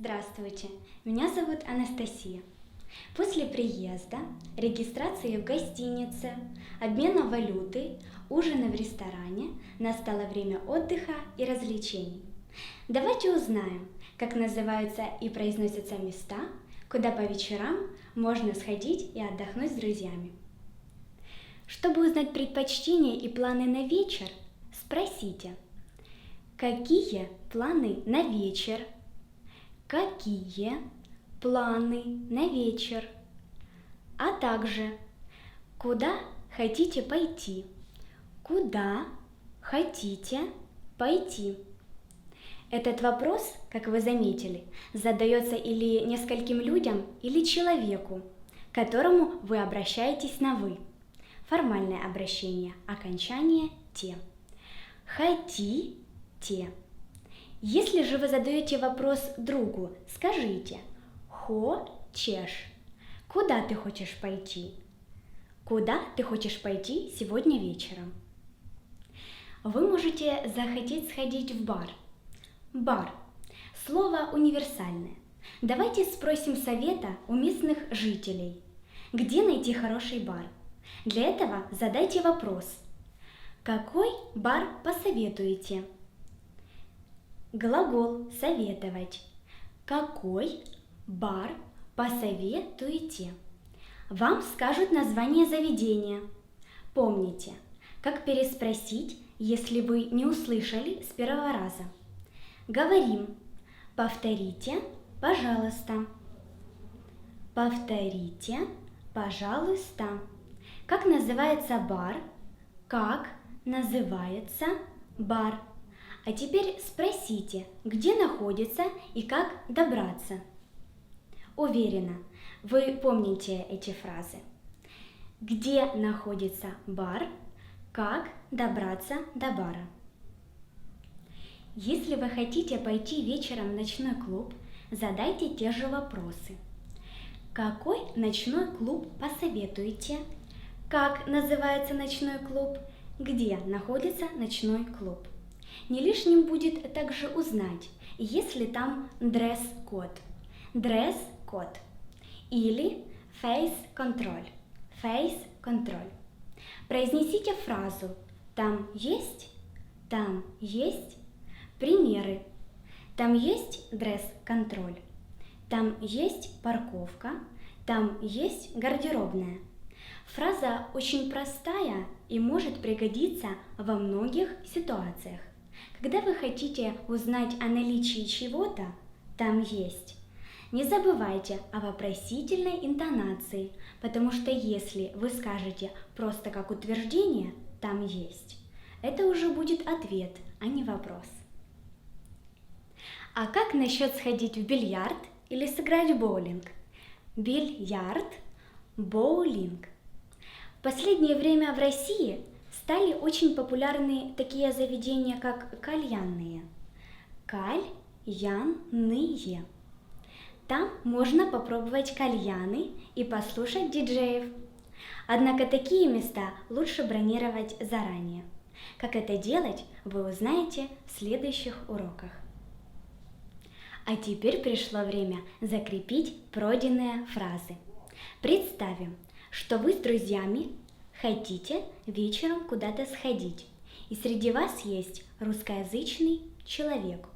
Здравствуйте, меня зовут Анастасия. После приезда, регистрации в гостинице, обмена валюты, ужина в ресторане настало время отдыха и развлечений. Давайте узнаем, как называются и произносятся места, куда по вечерам можно сходить и отдохнуть с друзьями. Чтобы узнать предпочтения и планы на вечер, спросите: какие планы на вечер? Какие планы на вечер? А также, куда хотите пойти? Куда хотите пойти? Этот вопрос, как вы заметили, задается или нескольким людям, или человеку, к которому вы обращаетесь на «вы». Формальное обращение, окончание «те». Хотите. Если же вы задаете вопрос другу, скажите: хочешь. Куда ты хочешь пойти? Куда ты хочешь пойти сегодня вечером? Вы можете захотеть сходить в бар. Бар. Слово универсальное. Давайте спросим совета у местных жителей. Где найти хороший бар? Для этого задайте вопрос: какой бар посоветуете? Глагол «советовать». Какой бар посоветуете? Вам скажут название заведения. Помните, как переспросить, если вы не услышали с первого раза. Говорим: повторите, пожалуйста. Повторите, пожалуйста. Как называется бар? Как называется бар? А теперь спросите, где находится и как добраться. Уверена, вы помните эти фразы. Где находится бар? Как добраться до бара? Если вы хотите пойти вечером в ночной клуб, задайте те же вопросы. Какой ночной клуб посоветуете? Как называется ночной клуб? Где находится ночной клуб? Не лишним будет также узнать, есть ли там дресс-код. Дресс-код. Или фейс-контроль. Фейс-контроль. Произнесите фразу «там есть», «там есть». Примеры. Там есть дресс-контроль. Там есть парковка. Там есть гардеробная. Фраза очень простая и может пригодиться во многих ситуациях. Когда вы хотите узнать о наличии чего-то, там есть. Не забывайте о вопросительной интонации, потому что если вы скажете просто как утверждение «там есть», это уже будет ответ, а не вопрос. А как насчет сходить в бильярд или сыграть в боулинг? Бильярд, боулинг. В последнее время в России стали очень популярны такие заведения, как кальянные. Кальянные. Там можно попробовать кальяны и послушать диджеев. Однако такие места лучше бронировать заранее. Как это делать, вы узнаете в следующих уроках. А теперь пришло время закрепить пройденные фразы. Представим, что вы с друзьями хотите вечером куда-то сходить, и среди вас есть русскоязычный человек,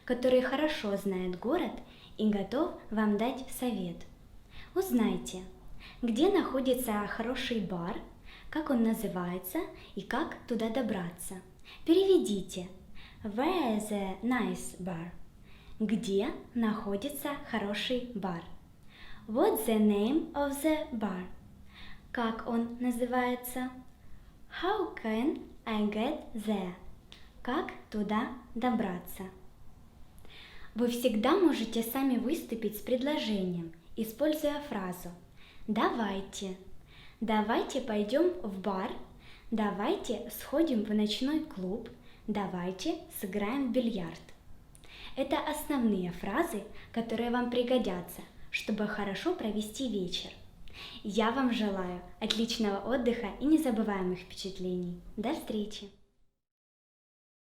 который хорошо знает город и готов вам дать совет. Узнайте, где находится хороший бар, как он называется и как туда добраться. Переведите: Where is a nice bar? Где находится хороший бар? What's the name of the bar? Как он называется? How can I get there? Как туда добраться? Вы всегда можете сами выступить с предложением, используя фразу «давайте». Давайте пойдем в бар, давайте сходим в ночной клуб, давайте сыграем в бильярд. Это основные фразы, которые вам пригодятся, чтобы хорошо провести вечер. Я вам желаю отличного отдыха и незабываемых впечатлений. До встречи!